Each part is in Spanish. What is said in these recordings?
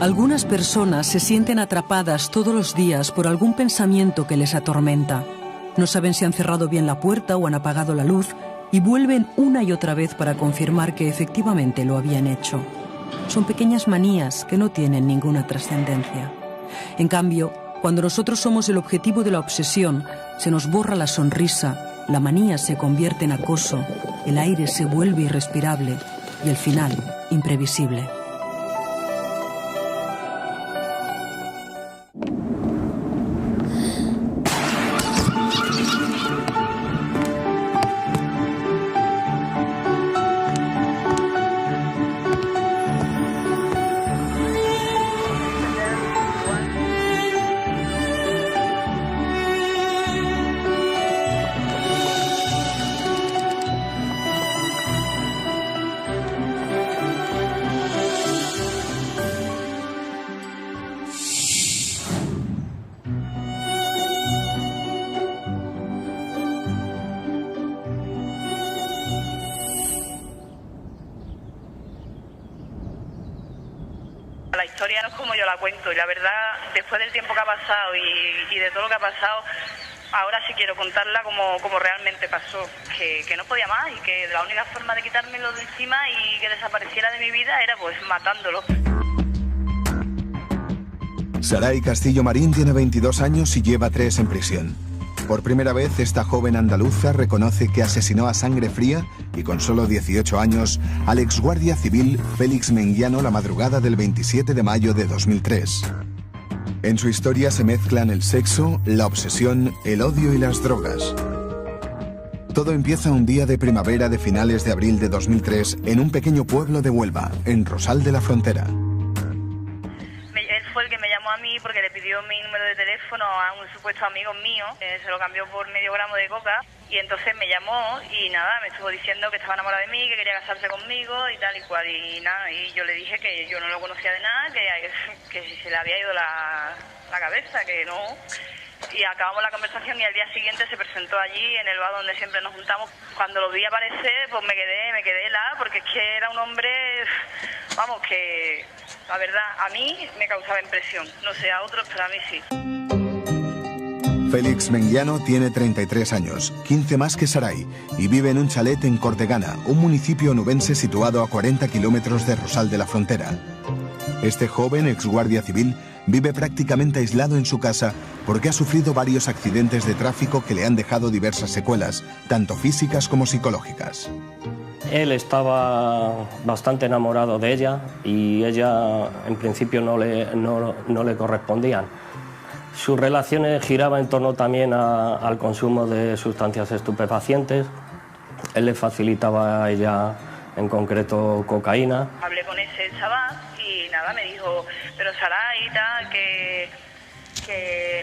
Algunas personas se sienten atrapadas todos los días por algún pensamiento que les atormenta. No saben si han cerrado bien la puerta o han apagado la luz y vuelven una y otra vez para confirmar que efectivamente lo habían hecho. Son pequeñas manías que no tienen ninguna trascendencia. En cambio, cuando nosotros somos el objetivo de la obsesión, se nos borra la sonrisa, la manía se convierte en acoso, el aire se vuelve irrespirable y el final, imprevisible. La historia no es como yo la cuento y la verdad, después del tiempo que ha pasado y de todo lo que ha pasado, ahora sí quiero contarla como realmente pasó, que no podía más y que la única forma de quitármelo de encima y que desapareciera de mi vida era pues matándolo. Saray Castillo Marín tiene 22 años y lleva 3 en prisión. Por primera vez, esta joven andaluza reconoce que asesinó a sangre fría y con solo 18 años al exguardia civil Félix Menguiano la madrugada del 27 de mayo de 2003. En su historia se mezclan el sexo, la obsesión, el odio y las drogas. Todo empieza un día de primavera de finales de abril de 2003 en un pequeño pueblo de Huelva, en Rosal de la Frontera. Él fue el que me llamó a mí porque le pidió mi número de teléfono a un supuesto amigo mío, se lo cambió por medio gramo de coca y entonces me llamó y nada, me estuvo diciendo que estaba enamorada de mí, que quería casarse conmigo y tal y cual y nada, y yo le dije que yo no lo conocía de nada, que se le había ido la cabeza, que no. Y acabamos la conversación y al día siguiente se presentó allí en el bar donde siempre nos juntamos. Cuando lo vi aparecer, pues me quedé helada porque es que era un hombre, vamos, que la verdad a mí me causaba impresión. No sé a otros, pero a mí sí. Félix Menguiano tiene 33 años, 15 más que Saray, y vive en un chalet en Cortegana, un municipio onubense situado a 40 kilómetros de Rosal de la Frontera. Este joven exguardia civil vive prácticamente aislado en su casa porque ha sufrido varios accidentes de tráfico que le han dejado diversas secuelas, tanto físicas como psicológicas. Él estaba bastante enamorado de ella y ella en principio no le correspondían. Sus relaciones giraban en torno también al consumo de sustancias estupefacientes. Él le facilitaba a ella en concreto cocaína. Hablé con ese chaval y nada, me dijo, pero Saray y tal, que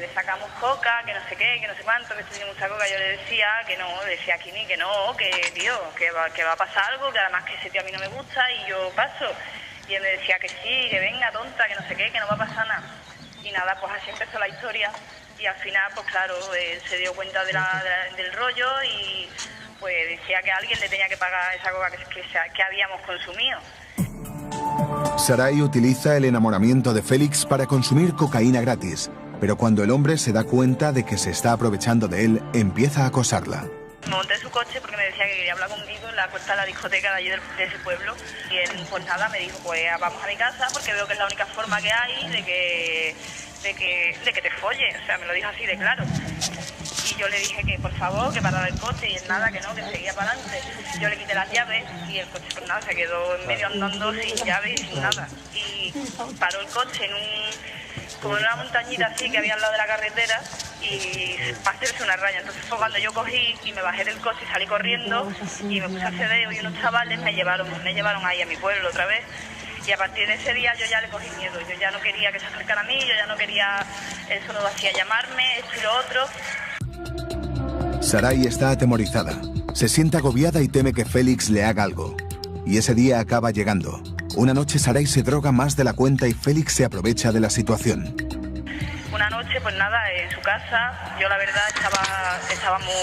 le sacamos coca, que no sé qué, que no sé cuánto, que estoy mucha coca. Yo le decía que no, le decía a Kini que no, que tío, que va a pasar algo, que además que ese tío a mí no me gusta y yo paso. Y él me decía que sí, que venga tonta, que no sé qué, que no va a pasar nada. Y nada, pues así empezó la historia y al final, pues claro, él se dio cuenta del rollo y pues decía que alguien le tenía que pagar esa coca que habíamos consumido. Saray utiliza el enamoramiento de Félix para consumir cocaína gratis, pero cuando el hombre se da cuenta de que se está aprovechando de él, empieza a acosarla. Me monté en su coche porque me decía que quería hablar conmigo en la puerta de la discoteca de allí de ese pueblo y él pues nada, me dijo pues vamos a mi casa porque veo que es la única forma que hay de que te folle, o sea, me lo dijo así de claro. Y yo le dije que por favor, que parara el coche y él nada, que no, que seguía para adelante. Yo le quité las llaves y el coche pues nada, se quedó en medio andando sin llaves y sin nada. Y paró el coche como en una montañita así que había al lado de la carretera y para hacerse una raya. Entonces fue cuando yo cogí y me bajé del coche y salí corriendo y me puse a cedeo y unos chavales me llevaron ahí a mi pueblo otra vez. Y a partir de ese día yo ya le cogí miedo, yo ya no quería que se acercara a mí, yo ya no quería, él solo hacía llamarme, esto y lo otro. Saray está atemorizada, se siente agobiada y teme que Félix le haga algo. Y ese día acaba llegando. Una noche Saray se droga más de la cuenta y Félix se aprovecha de la situación. Una noche noche, pues nada, en su casa, yo la verdad estaba muy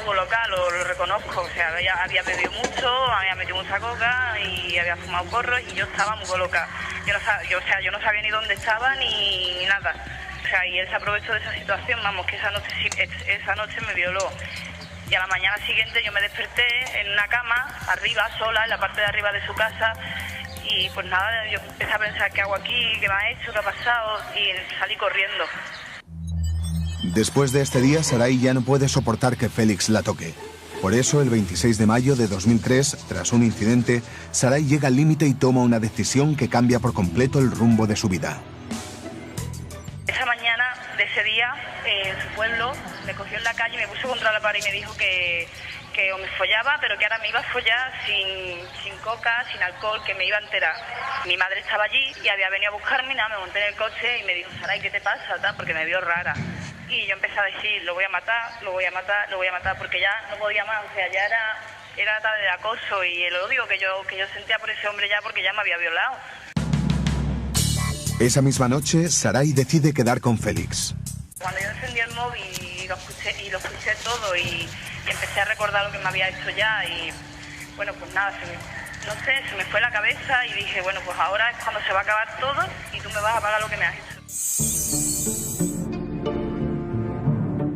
colocada, lo reconozco, o sea, había bebido mucho, había metido mucha coca y había fumado porros y yo estaba muy colocada. Yo no sabía ni dónde estaba ni nada. O sea, y él se aprovechó de esa situación, vamos, que esa noche me violó. Y a la mañana siguiente yo me desperté en una cama, arriba, sola, en la parte de arriba de su casa, y pues nada, yo empecé a pensar, ¿qué hago aquí? ¿Qué me ha hecho? ¿Qué ha pasado? Y salí corriendo. Después de este día, Saray ya no puede soportar que Félix la toque. Por eso, el 26 de mayo de 2003, tras un incidente, Saray llega al límite y toma una decisión que cambia por completo el rumbo de su vida. Esa mañana de ese día, en su pueblo, me cogió en la calle, me puso contra la pared y me dijo que o me follaba, pero que ahora me iba a follar sin coca, sin alcohol, que me iba a enterar. Mi madre estaba allí y había venido a buscarme, nada, me monté en el coche y me dijo, Saray, ¿qué te pasa? Tal, porque me vio rara. Y yo empecé a decir, lo voy a matar, lo voy a matar, lo voy a matar, porque ya no podía más, o sea, ya era tal de acoso y el odio que yo sentía por ese hombre ya, porque ya me había violado. Esa misma noche, Saray decide quedar con Félix. Cuando yo encendí el móvil y lo escuché todo y empecé a recordar lo que me había hecho ya y bueno, pues nada, se me fue la cabeza y dije, bueno, pues ahora es cuando se va a acabar todo y tú me vas a pagar lo que me has hecho.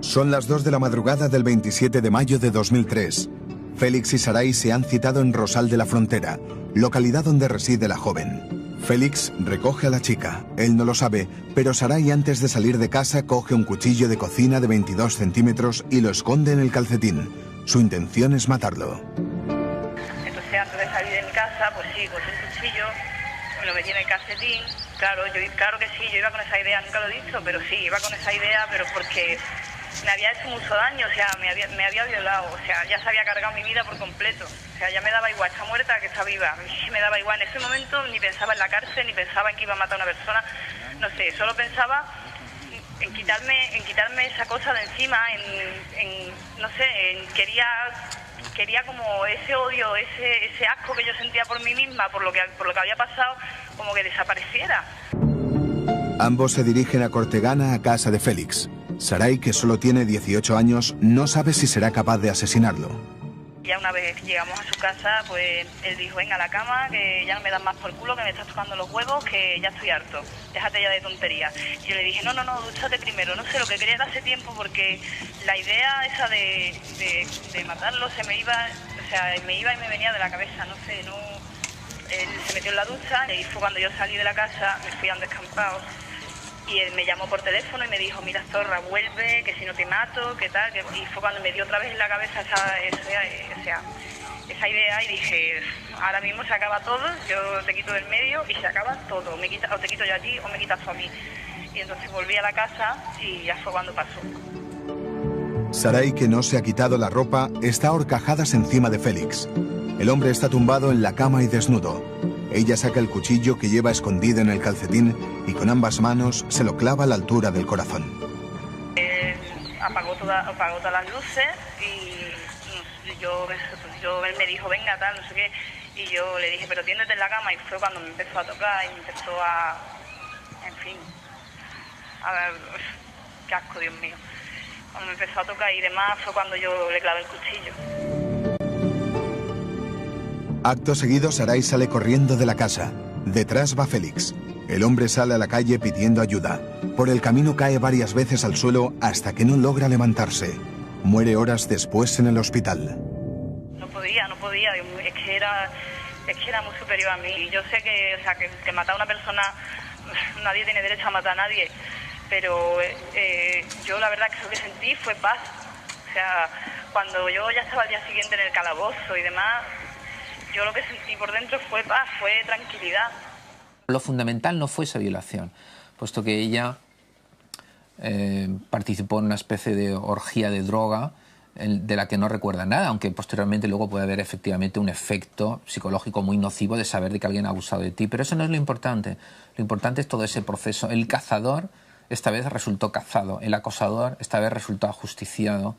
Son las 2 de la madrugada del 27 de mayo de 2003. Félix y Saray se han citado en Rosal de la Frontera, localidad donde reside la joven. Félix recoge a la chica. Él no lo sabe, pero Saray antes de salir de casa coge un cuchillo de cocina de 22 centímetros y lo esconde en el calcetín. Su intención es matarlo. Entonces antes de salir de mi casa, pues sí, cogí un cuchillo, me lo metí en el calcetín. Claro que sí, yo iba con esa idea, nunca lo he dicho, pero sí, iba con esa idea, pero porque me había hecho mucho daño, o sea, me había violado, o sea, ya se había cargado mi vida por completo, o sea, ya me daba igual, está muerta que está viva, me daba igual, en ese momento ni pensaba en la cárcel, ni pensaba en que iba a matar a una persona, no sé, solo pensaba en quitarme esa cosa de encima, no sé, quería como ese odio, ese asco que yo sentía por mí misma, por lo que había pasado, como que desapareciera. Ambos se dirigen a Cortegana, a casa de Félix. Saray, que solo tiene 18 años, no sabe si será capaz de asesinarlo. Ya una vez que llegamos a su casa, pues él dijo, venga a la cama, que ya no me das más por culo, que me estás tocando los huevos, que ya estoy harto, déjate ya de tonterías. Y yo le dije, no, dúchate primero, no sé, lo que quería era hace tiempo, porque la idea esa de matarlo se me iba, o sea, me iba y me venía de la cabeza, no sé, no. Él se metió en la ducha y fue cuando yo salí de la casa, me fui a un descampado. Y él me llamó por teléfono y me dijo, mira, zorra, vuelve, que si no te mato, que tal. Y fue cuando me dio otra vez en la cabeza esa idea y dije, ahora mismo se acaba todo, yo te quito del medio y se acaba todo. O te quito yo a ti o me quitas tú a mí. Y entonces volví a la casa y ya fue cuando pasó. Saray, que no se ha quitado la ropa, está a horcajadas encima de Félix. El hombre está tumbado en la cama y desnudo. Ella saca el cuchillo que lleva escondido en el calcetín y con ambas manos se lo clava a la altura del corazón. Apagó todas las luces y él me dijo, venga, tal, no sé qué. Y yo le dije, pero tiéndete en la cama. Y fue cuando me empezó a tocar y me empezó en fin, qué asco, Dios mío. Cuando me empezó a tocar y demás fue cuando yo le clavé el cuchillo. Acto seguido, Saray sale corriendo de la casa. Detrás va Félix. El hombre sale a la calle pidiendo ayuda. Por el camino cae varias veces al suelo hasta que no logra levantarse. Muere horas después en el hospital. No podía. Es que era muy superior a mí. Y yo sé que matar a una persona, nadie tiene derecho a matar a nadie. Pero yo la verdad que lo que sentí fue paz. O sea, cuando yo ya estaba al día siguiente en el calabozo y demás, yo lo que sentí por dentro fue paz, fue tranquilidad. Lo fundamental no fue esa violación, puesto que ella participó en una especie de orgía de droga de la que no recuerda nada, aunque posteriormente luego puede haber efectivamente un efecto psicológico muy nocivo de saber de que alguien ha abusado de ti. Pero eso no es lo importante. Lo importante es todo ese proceso. El cazador esta vez resultó cazado, el acosador esta vez resultó ajusticiado.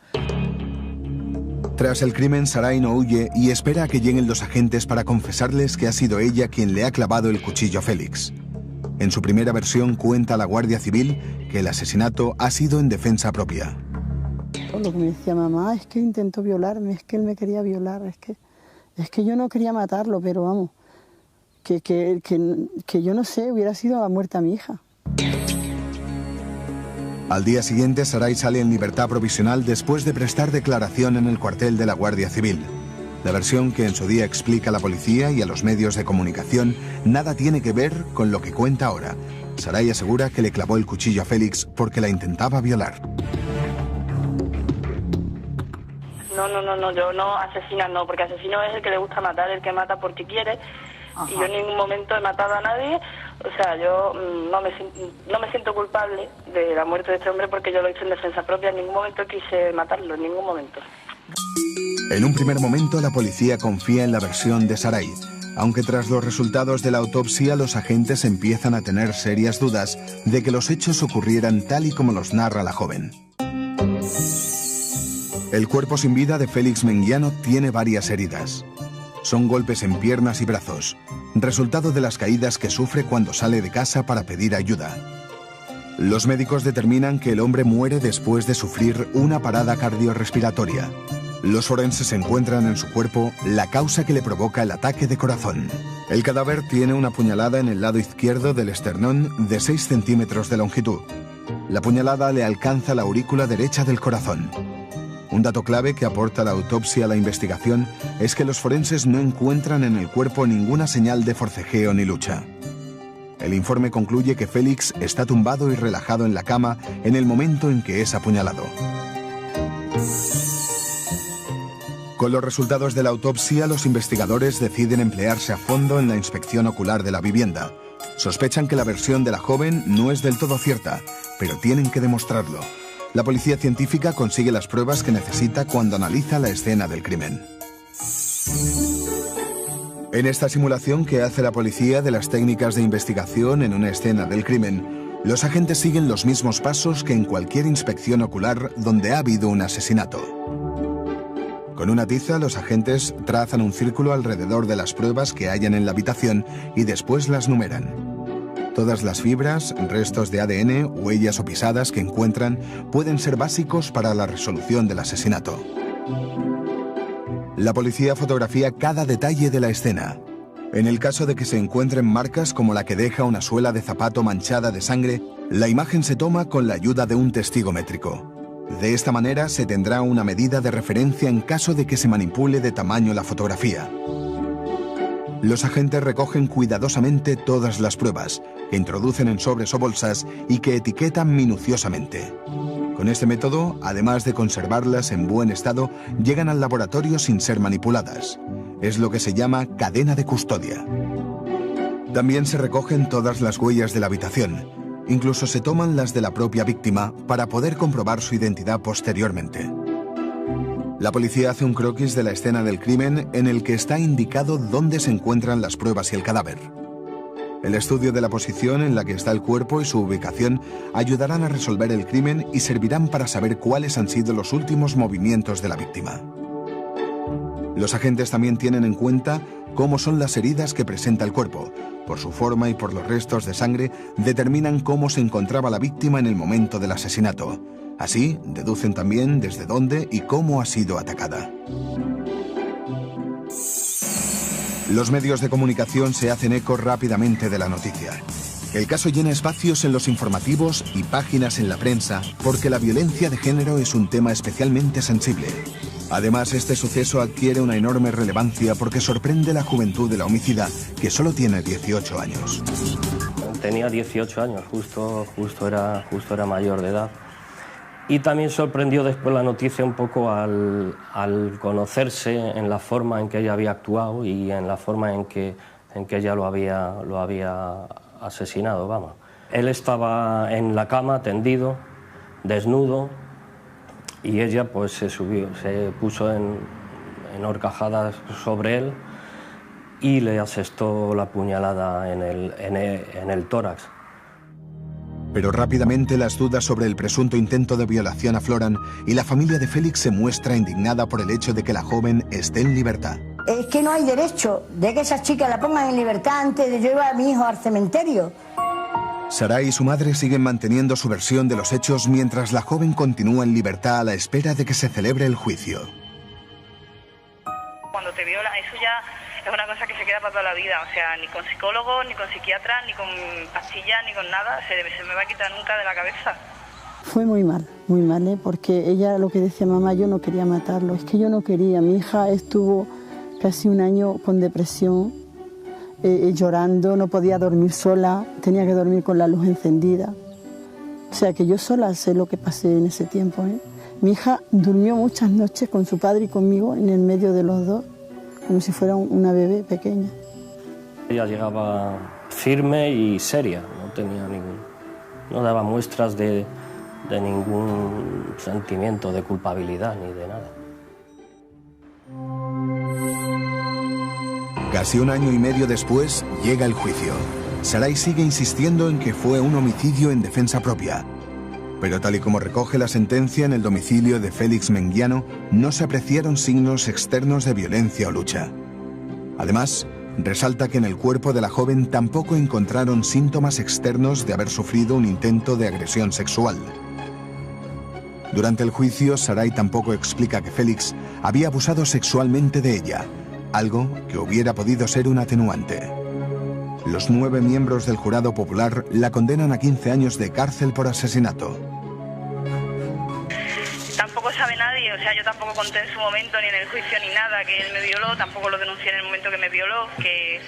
Tras el crimen, Saray no huye y espera a que lleguen los agentes para confesarles que ha sido ella quien le ha clavado el cuchillo a Félix. En su primera versión cuenta a la Guardia Civil que el asesinato ha sido en defensa propia. Por lo que me decía mamá, es que intentó violarme, es que él me quería violar, es que yo no quería matarlo, pero vamos, que yo no sé, hubiera sido la muerte a mi hija. Al día siguiente, Saray sale en libertad provisional después de prestar declaración en el cuartel de la Guardia Civil. La versión que en su día explica a la policía y a los medios de comunicación nada tiene que ver con lo que cuenta ahora. Saray asegura que le clavó el cuchillo a Félix porque la intentaba violar. No, yo no, asesina no, porque asesino es el que le gusta matar, el que mata porque quiere. Ajá. Y yo en ningún momento he matado a nadie, o sea, yo no me siento culpable de la muerte de este hombre porque yo lo hice en defensa propia, en ningún momento quise matarlo, en ningún momento. En un primer momento la policía confía en la versión de Saray, aunque tras los resultados de la autopsia los agentes empiezan a tener serias dudas de que los hechos ocurrieran tal y como los narra la joven. El cuerpo sin vida de Félix Menguiano tiene varias heridas. Son golpes en piernas y brazos, resultado de las caídas que sufre cuando sale de casa para pedir ayuda. Los médicos determinan que el hombre muere después de sufrir una parada cardiorrespiratoria. Los forenses encuentran en su cuerpo la causa que le provoca el ataque de corazón. El cadáver tiene una puñalada en el lado izquierdo del esternón de 6 centímetros de longitud. La puñalada le alcanza la aurícula derecha del corazón. Un dato clave que aporta la autopsia a la investigación es que los forenses no encuentran en el cuerpo ninguna señal de forcejeo ni lucha. El informe concluye que Félix está tumbado y relajado en la cama en el momento en que es apuñalado. Con los resultados de la autopsia, los investigadores deciden emplearse a fondo en la inspección ocular de la vivienda. Sospechan que la versión de la joven no es del todo cierta, pero tienen que demostrarlo. La policía científica consigue las pruebas que necesita cuando analiza la escena del crimen. En esta simulación que hace la policía de las técnicas de investigación en una escena del crimen, los agentes siguen los mismos pasos que en cualquier inspección ocular donde ha habido un asesinato. Con una tiza, los agentes trazan un círculo alrededor de las pruebas que hayan en la habitación y después las numeran. Todas las fibras, restos de ADN, huellas o pisadas que encuentran pueden ser básicos para la resolución del asesinato. La policía fotografía cada detalle de la escena. En el caso de que se encuentren marcas como la que deja una suela de zapato manchada de sangre, la imagen se toma con la ayuda de un testigo métrico. De esta manera se tendrá una medida de referencia en caso de que se manipule de tamaño la fotografía. Los agentes recogen cuidadosamente todas las pruebas, que introducen en sobres o bolsas y que etiquetan minuciosamente. Con este método, además de conservarlas en buen estado, llegan al laboratorio sin ser manipuladas. Es lo que se llama cadena de custodia. También se recogen todas las huellas de la habitación. Incluso se toman las de la propia víctima para poder comprobar su identidad posteriormente. La policía hace un croquis de la escena del crimen en el que está indicado dónde se encuentran las pruebas y el cadáver. El estudio de la posición en la que está el cuerpo y su ubicación ayudarán a resolver el crimen y servirán para saber cuáles han sido los últimos movimientos de la víctima. Los agentes también tienen en cuenta cómo son las heridas que presenta el cuerpo. Por su forma y por los restos de sangre, determinan cómo se encontraba la víctima en el momento del asesinato. Así, deducen también desde dónde y cómo ha sido atacada. Los medios de comunicación se hacen eco rápidamente de la noticia. El caso llena espacios en los informativos y páginas en la prensa porque la violencia de género es un tema especialmente sensible. Además, este suceso adquiere una enorme relevancia porque sorprende la juventud de la homicida, que solo tiene 18 años. Tenía 18 años, justo era mayor de edad. Y también sorprendió después la noticia un poco al conocerse en la forma en que ella había actuado y en la forma en que ella lo había asesinado, vamos. Él estaba en la cama, tendido, desnudo, y ella pues se puso en horcajadas sobre él y le asestó la puñalada en el tórax. Pero rápidamente las dudas sobre el presunto intento de violación afloran y la familia de Félix se muestra indignada por el hecho de que la joven esté en libertad. Es que no hay derecho de que esas chicas la pongan en libertad antes de llevar a mi hijo al cementerio. Saray y su madre siguen manteniendo su versión de los hechos mientras la joven continúa en libertad a la espera de que se celebre el juicio. Cuando te viola, eso ya es una cosa que se queda para toda la vida. O sea, ni con psicólogos, ni con psiquiatras, ni con pastillas, ni con nada. Se me va a quitar nunca de la cabeza. Fue muy mal, porque ella lo que decía, mamá, yo no quería matarlo, es que yo no quería. Mi hija estuvo casi un año con depresión, llorando, no podía dormir sola, tenía que dormir con la luz encendida. O sea que yo sola sé lo que pasé en ese tiempo. Mi hija durmió muchas noches con su padre y conmigo en el medio de los dos, como si fuera una bebé pequeña. Ella llegaba firme y seria, no daba muestras de ningún sentimiento de culpabilidad ni de nada. Casi un año y medio después llega el juicio. Saray sigue insistiendo en que fue un homicidio en defensa propia. Pero tal y como recoge la sentencia en el domicilio de Félix Menguiano, no se apreciaron signos externos de violencia o lucha. Además, resalta que en el cuerpo de la joven tampoco encontraron síntomas externos de haber sufrido un intento de agresión sexual. Durante el juicio, Saray tampoco explica que Félix había abusado sexualmente de ella, algo que hubiera podido ser un atenuante. Los 9 miembros del jurado popular la condenan a 15 años de cárcel por asesinato. Tampoco sabe nadie, o sea, yo tampoco conté en su momento, ni en el juicio ni nada, que él me violó, tampoco lo denuncié en el momento que me violó, que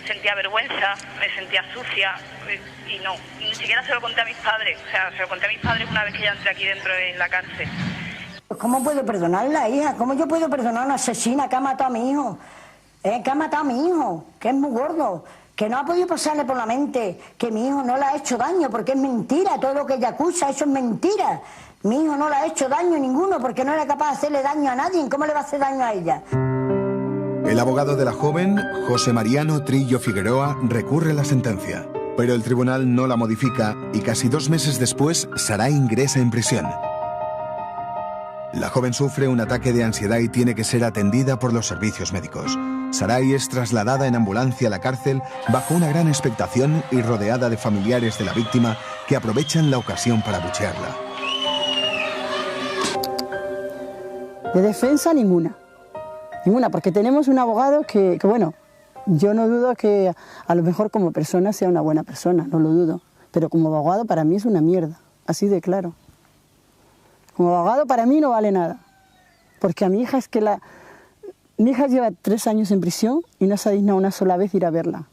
sentía vergüenza, me sentía sucia, y no, ni siquiera se lo conté a mis padres, o sea, se lo conté a mis padres una vez que ya entré aquí dentro en la cárcel. ¿Cómo puedo perdonarla, hija? ¿Cómo yo puedo perdonar a una asesina que ha matado a mi hijo? Que ha matado a mi hijo, que es muy gordo, que no ha podido pasarle por la mente que mi hijo no le ha hecho daño, porque es mentira, todo lo que ella acusa, eso es mentira. Mi hijo no le ha hecho daño ninguno, porque no era capaz de hacerle daño a nadie. ¿Cómo le va a hacer daño a ella? El abogado de la joven, José Mariano Trillo Figueroa, recurre la sentencia. Pero el tribunal no la modifica y casi 2 meses después, Saray ingresa en prisión. La joven sufre un ataque de ansiedad y tiene que ser atendida por los servicios médicos. Saray es trasladada en ambulancia a la cárcel bajo una gran expectación y rodeada de familiares de la víctima que aprovechan la ocasión para abuchearla. De defensa ninguna, porque tenemos un abogado que bueno, yo no dudo que a lo mejor como persona sea una buena persona, no lo dudo, pero como abogado para mí es una mierda, así de claro. Como abogado para mí no vale nada, porque a mi hija mi hija lleva 3 años en prisión y no se ha dignado una sola vez ir a verla.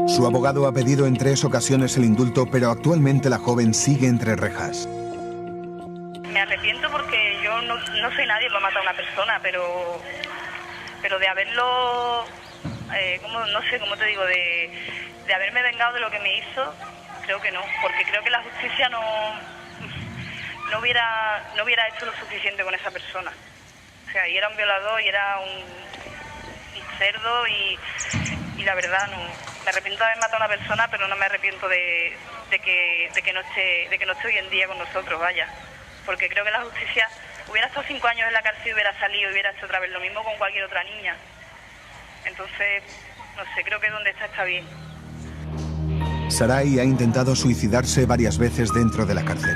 Su abogado ha pedido en 3 ocasiones el indulto, pero actualmente la joven sigue entre rejas. Me arrepiento porque yo no soy nadie para matar a una persona, pero de haberlo, no sé cómo te digo, de haberme vengado de lo que me hizo, creo que no, porque creo que la justicia no hubiera hecho lo suficiente con esa persona. O sea, y era un violador y era un cerdo y la verdad no. Me arrepiento de haber matado a una persona, pero no me arrepiento de que no esté hoy en día con nosotros, vaya. Porque creo que la justicia hubiera estado 5 años en la cárcel y hubiera salido y hubiera hecho otra vez lo mismo con cualquier otra niña. Entonces, no sé, creo que donde está bien. Saray ha intentado suicidarse varias veces dentro de la cárcel.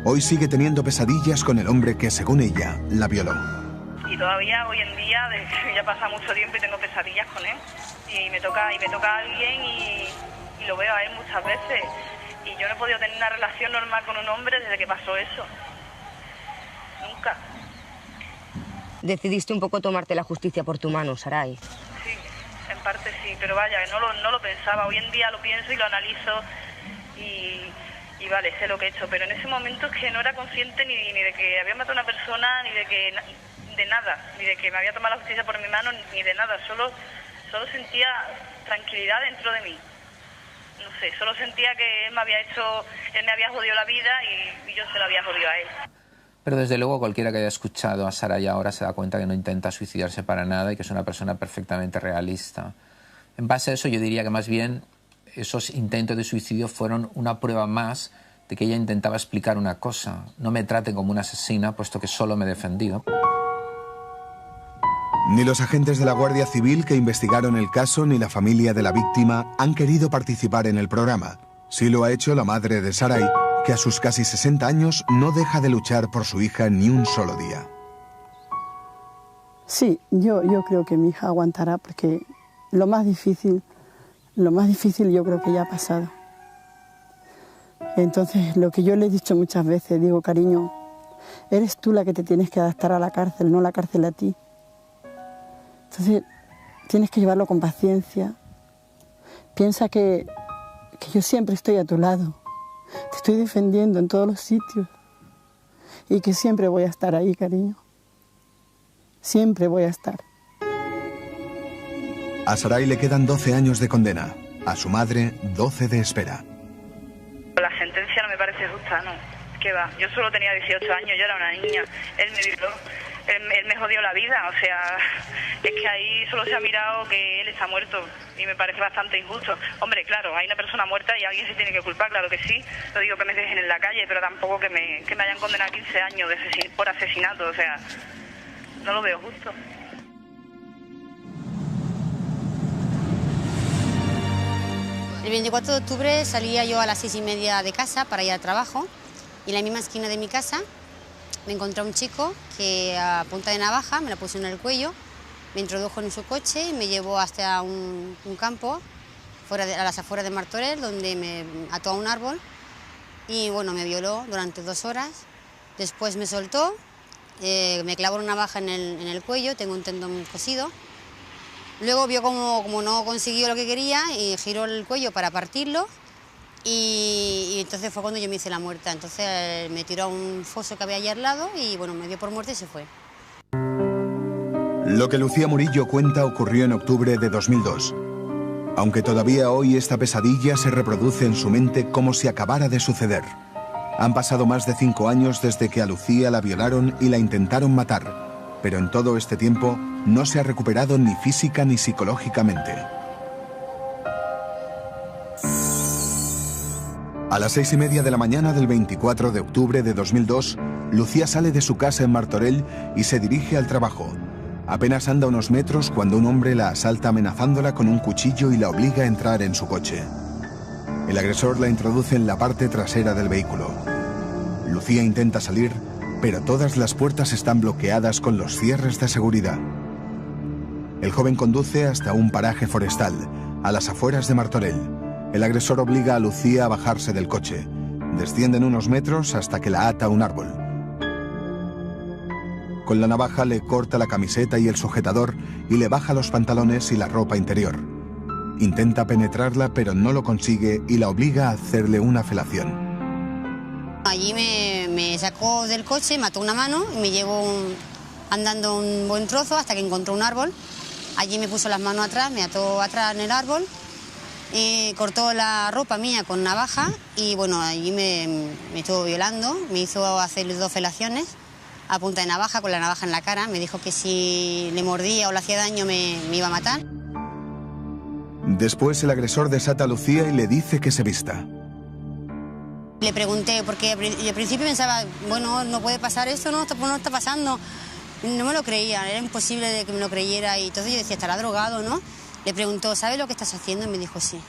Hoy sigue teniendo pesadillas con el hombre que, según ella, la violó. Y todavía hoy en día, desde que ya pasa mucho tiempo y tengo pesadillas con él. Y me toca a alguien y lo veo a él muchas veces. Y yo no he podido tener una relación normal con un hombre desde que pasó eso. Nunca. Decidiste un poco tomarte la justicia por tu mano, Saray. Sí, en parte sí, pero vaya, no lo pensaba. Hoy en día lo pienso y lo analizo y vale, sé lo que he hecho. Pero en ese momento es que no era consciente ni de que había matado a una persona, ni de nada, ni de que me había tomado la justicia por mi mano, ni de nada. Solo sentía tranquilidad dentro de mí. No sé, solo sentía que él me había jodido la vida y yo se la había jodido a él. Pero desde luego cualquiera que haya escuchado a Saray ahora se da cuenta que no intenta suicidarse para nada y que es una persona perfectamente realista. En base a eso yo diría que más bien esos intentos de suicidio fueron una prueba más de que ella intentaba explicar una cosa. No me traten como una asesina, puesto que solo me he defendido. Ni los agentes de la Guardia Civil que investigaron el caso ni la familia de la víctima han querido participar en el programa. Sí lo ha hecho la madre de Sarai, que a sus casi 60 años no deja de luchar por su hija ni un solo día. Sí, yo creo que mi hija aguantará porque lo más difícil yo creo que ya ha pasado. Entonces, lo que yo le he dicho muchas veces, digo, cariño, eres tú la que te tienes que adaptar a la cárcel, no la cárcel a ti. Entonces, tienes que llevarlo con paciencia. Piensa que yo siempre estoy a tu lado, te estoy defendiendo en todos los sitios y que siempre voy a estar ahí, cariño. Siempre voy a estar. A Sarai le quedan 12 años de condena, a su madre 12 de espera. La sentencia no me parece justa, no. ¿Qué va? Yo solo tenía 18 años, yo era una niña. Él me violó, él me jodió la vida, o sea, es que ahí solo se ha mirado que él está muerto y me parece bastante injusto. Hombre, claro, hay una persona muerta y alguien se tiene que culpar, claro que sí. No digo que me dejen en la calle, pero tampoco que me hayan condenado a 15 años por asesinato, o sea, no lo veo justo. El 24 de octubre salía yo a las 6:30 de casa para ir al trabajo y en la misma esquina de mi casa me encontré a un chico que a punta de navaja me la puso en el cuello, me introdujo en su coche y me llevó hasta un campo a las afueras de Martorell, donde me ató a un árbol y bueno, me violó durante 2 horas. Después me soltó, me clavó una navaja en el cuello, tengo un tendón cosido. Luego vio como no consiguió lo que quería y giró el cuello para partirlo y entonces fue cuando yo me hice la muerta. Entonces me tiró a un foso que había allí al lado y bueno, me dio por muerta y se fue. Lo que Lucía Murillo cuenta ocurrió en octubre de 2002. Aunque todavía hoy esta pesadilla se reproduce en su mente como si acabara de suceder. Han pasado más de 5 años desde que a Lucía la violaron y la intentaron matar. Pero en todo este tiempo no se ha recuperado ni física ni psicológicamente. A las 6:30 de la mañana del 24 de octubre de 2002, Lucía sale de su casa en Martorell y se dirige al trabajo. Apenas anda unos metros cuando un hombre la asalta amenazándola con un cuchillo y la obliga a entrar en su coche. El agresor la introduce en la parte trasera del vehículo. Lucía intenta salir, pero todas las puertas están bloqueadas con los cierres de seguridad. El joven conduce hasta un paraje forestal, a las afueras de Martorell. El agresor obliga a Lucía a bajarse del coche. Descienden unos metros hasta que la ata a un árbol. Con la navaja le corta la camiseta y el sujetador y le baja los pantalones y la ropa interior. Intenta penetrarla, pero no lo consigue y la obliga a hacerle una felación. Allí me sacó del coche, me ató una mano y me llevó andando un buen trozo hasta que encontró un árbol. Allí me puso las manos atrás, me ató atrás en el árbol, cortó la ropa mía con navaja y bueno, allí me estuvo violando, me hizo hacer 2 felaciones a punta de navaja, con la navaja en la cara. Me dijo que si le mordía o le hacía daño me iba a matar. Después el agresor desata a Lucía y le dice que se vista. Le pregunté, porque al principio pensaba, bueno, no puede pasar esto, no está pasando. No me lo creía, era imposible de que me lo creyera y entonces yo decía, estará drogado, ¿no? Le preguntó, ¿sabes lo que estás haciendo? Y me dijo, sí.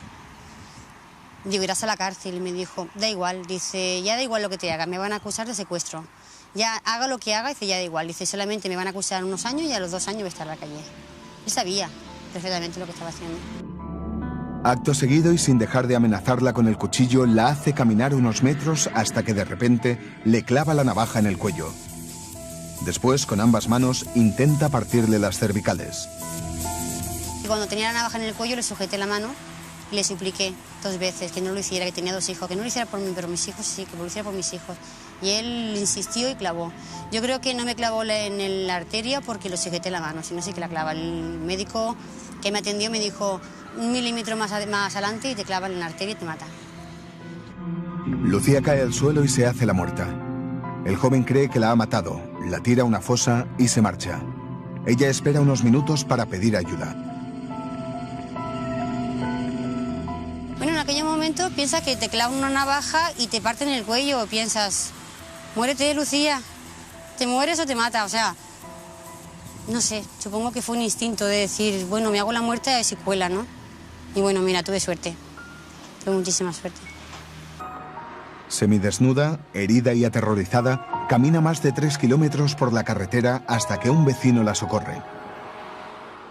Digo, irás a la cárcel. Y me dijo, da igual, dice, ya da igual lo que te haga, me van a acusar de secuestro. Ya haga lo que haga, dice, ya da igual, dice, solamente me van a acusar unos años y a los 2 años voy a estar en la calle. Él sabía perfectamente lo que estaba haciendo. Acto seguido y sin dejar de amenazarla con el cuchillo, la hace caminar unos metros hasta que de repente le clava la navaja en el cuello. Después, con ambas manos, intenta partirle las cervicales. Y cuando tenía la navaja en el cuello, le sujeté la mano y le supliqué 2 veces que no lo hiciera, que tenía 2 hijos, que no lo hiciera por mí, pero mis hijos sí, que lo hiciera por mis hijos. Y él insistió y clavó. Yo creo que no me clavó en la arteria porque lo sujeté la mano, sino sí que la clava. El médico que me atendió me dijo, 1 milímetro más adelante y te clavan en la arteria y te mata. Lucía cae al suelo y se hace la muerta. El joven cree que la ha matado, la tira a una fosa y se marcha. Ella espera unos minutos para pedir ayuda. Bueno, en aquel momento piensas que te clavan una navaja y te parten el cuello. Piensas, muérete, Lucía, te mueres o te mata. O sea, no sé, supongo que fue un instinto de decir, bueno, me hago la muerte a ver si cuela, ¿no? Y bueno, mira, tuve suerte, tuve muchísima suerte. Semidesnuda, herida y aterrorizada, camina más de 3 kilómetros por la carretera hasta que un vecino la socorre.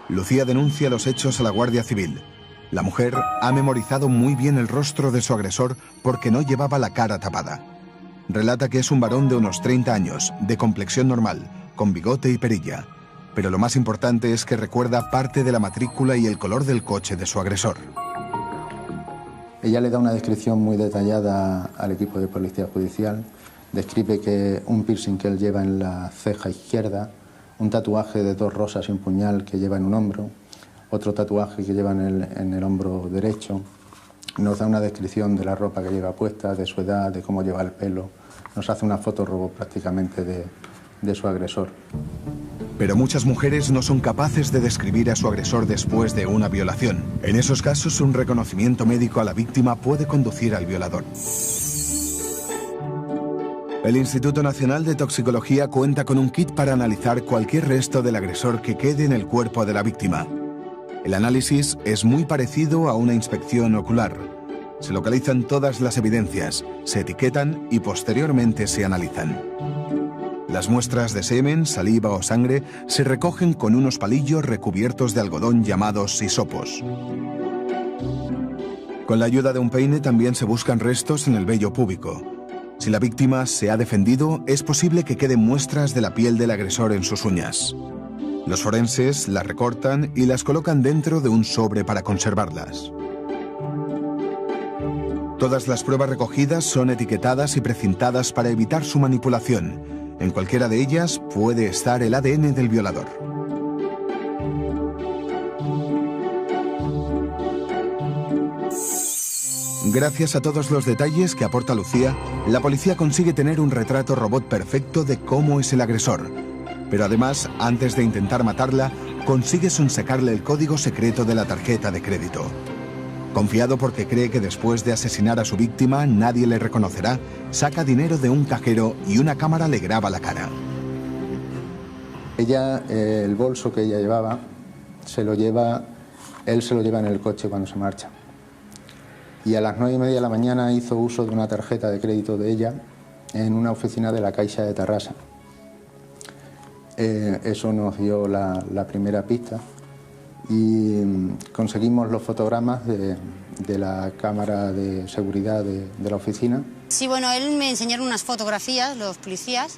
Lucía denuncia los hechos a la Guardia Civil. La mujer ha memorizado muy bien el rostro de su agresor porque no llevaba la cara tapada. Relata que es un varón de unos 30 años, de complexión normal, con bigote y perilla. Pero lo más importante es que recuerda parte de la matrícula y el color del coche de su agresor. Ella le da una descripción muy detallada al equipo de policía judicial. Describe que un piercing que él lleva en la ceja izquierda, un tatuaje de 2 rosas y un puñal que lleva en un hombro, otro tatuaje que lleva en el hombro derecho. Nos da una descripción de la ropa que lleva puesta, de su edad, de cómo lleva el pelo. Nos hace una foto robo prácticamente de su agresor. Pero muchas mujeres no son capaces de describir a su agresor después de una violación. En esos casos, un reconocimiento médico a la víctima puede conducir al violador. El Instituto Nacional de Toxicología cuenta con un kit para analizar cualquier resto del agresor que quede en el cuerpo de la víctima. El análisis es muy parecido a una inspección ocular. Se localizan todas las evidencias, se etiquetan y posteriormente se analizan. Las muestras de semen, saliva o sangre se recogen con unos palillos recubiertos de algodón llamados hisopos. Con la ayuda de un peine también se buscan restos en el vello púbico. Si la víctima se ha defendido, es posible que queden muestras de la piel del agresor en sus uñas. Los forenses las recortan y las colocan dentro de un sobre para conservarlas. Todas las pruebas recogidas son etiquetadas y precintadas para evitar su manipulación. En cualquiera de ellas puede estar el ADN del violador. Gracias a todos los detalles que aporta Lucía, la policía consigue tener un retrato robot perfecto de cómo es el agresor. Pero además, antes de intentar matarla, consigue sonsacarle el código secreto de la tarjeta de crédito. Confiado porque cree que después de asesinar a su víctima nadie le reconocerá, saca dinero de un cajero y una cámara le graba la cara. Ella, el bolso que ella llevaba, él se lo lleva en el coche cuando se marcha. Y a las 9:30 de la mañana hizo uso de una tarjeta de crédito de ella en una oficina de la Caixa de Tarrasa. Eso nos dio la primera pista. Y conseguimos los fotogramas de la cámara de seguridad de la oficina. Sí, bueno, él me enseñaron unas fotografías, los policías,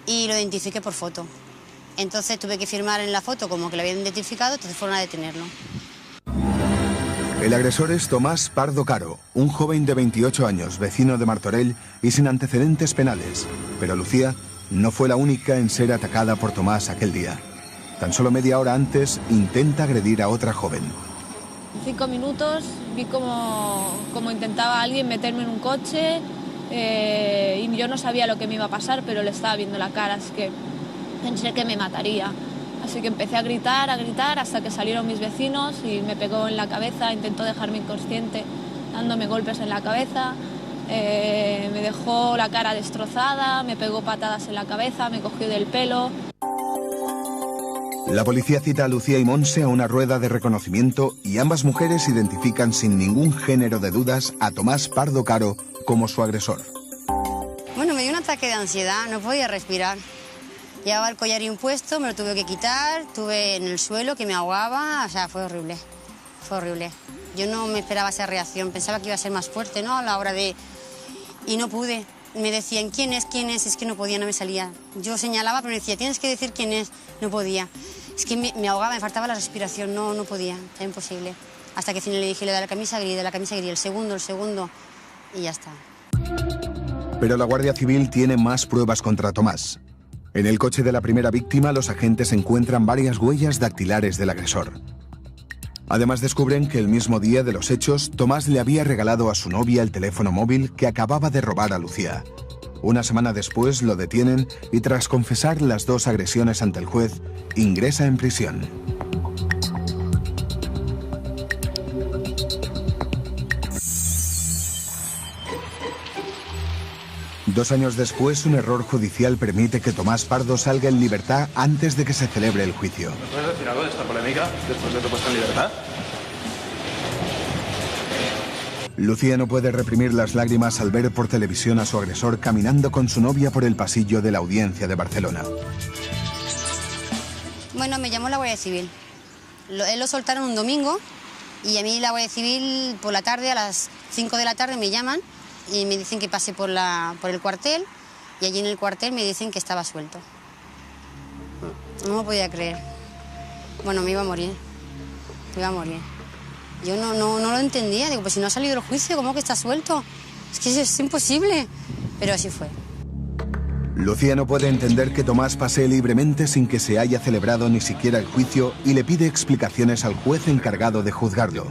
y lo identifiqué por foto. Entonces tuve que firmar en la foto como que lo habían identificado, entonces fueron a detenerlo. El agresor es Tomás Pardo Caro, un joven de 28 años, vecino de Martorell y sin antecedentes penales. Pero Lucía no fue la única en ser atacada por Tomás aquel día. Tan solo media hora antes, intenta agredir a otra joven. 5 minutos vi como intentaba alguien meterme en un coche y yo no sabía lo que me iba a pasar, pero le estaba viendo la cara, así que pensé que me mataría. Así que empecé a gritar hasta que salieron mis vecinos y me pegó en la cabeza, intentó dejarme inconsciente dándome golpes en la cabeza, me dejó la cara destrozada, me pegó patadas en la cabeza, me cogió del pelo. La policía cita a Lucía y Monse a una rueda de reconocimiento y ambas mujeres identifican sin ningún género de dudas a Tomás Pardo Caro como su agresor. Bueno, me dio un ataque de ansiedad, no podía respirar. Llevaba el collar impuesto, me lo tuve que quitar, tuve en el suelo que me ahogaba, o sea, fue horrible, fue horrible. Yo no me esperaba esa reacción, pensaba que iba a ser más fuerte, ¿no? A la hora de... Y no pude. Me decían, ¿quién es? ¿Quién es? Es que no podía, no me salía. Yo señalaba, pero me decía, tienes que decir quién es. No podía. Es que me ahogaba, me faltaba la respiración, no podía, era imposible. Hasta que le dije, le da la camisa gris, el segundo, y ya está. Pero la Guardia Civil tiene más pruebas contra Tomás. En el coche de la primera víctima, los agentes encuentran varias huellas dactilares del agresor. Además descubren que el mismo día de los hechos, Tomás le había regalado a su novia el teléfono móvil que acababa de robar a Lucía. Una semana después lo detienen y tras confesar las 2 agresiones ante el juez, ingresa en prisión. Dos años después, un error judicial permite que Tomás Pardo salga en libertad antes de que se celebre el juicio. ¿Me puedes decir algo de esta polémica después de tu puesta en libertad? Lucía no puede reprimir las lágrimas al ver por televisión a su agresor caminando con su novia por el pasillo de la Audiencia de Barcelona. Bueno, me llamó la Guardia Civil. Él lo soltaron un domingo y a mí la Guardia Civil por la tarde, a las 5 de la tarde me llaman y me dicen que pase por el cuartel y allí en el cuartel me dicen que estaba suelto. No me podía creer. Bueno, me iba a morir. Me iba a morir. Yo no lo entendía. Digo, pues si no ha salido el juicio, ¿cómo que está suelto? Es que es imposible. Pero así fue. Lucía no puede entender que Tomás pase libremente sin que se haya celebrado ni siquiera el juicio y le pide explicaciones al juez encargado de juzgarlo.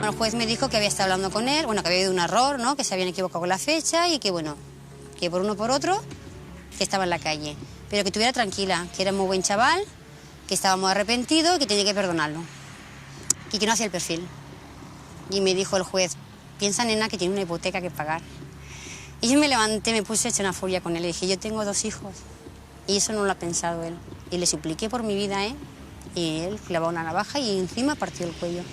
El juez me dijo que había estado hablando con él, bueno, que había habido un error, ¿no? Que se habían equivocado con la fecha y que, bueno, que por uno por otro, que estaba en la calle. Pero que estuviera tranquila, que era muy buen chaval, que estaba muy arrepentido y que tenía que perdonarlo. Y que no hacía el perfil. Y me dijo el juez, piensa, nena, que tiene una hipoteca que pagar. Y yo me levanté, me puse hecha una furia con él. Le dije, yo tengo 2 hijos. Y eso no lo ha pensado él. Y le supliqué por mi vida, ¿eh? Y él clavó una navaja y encima partió el cuello.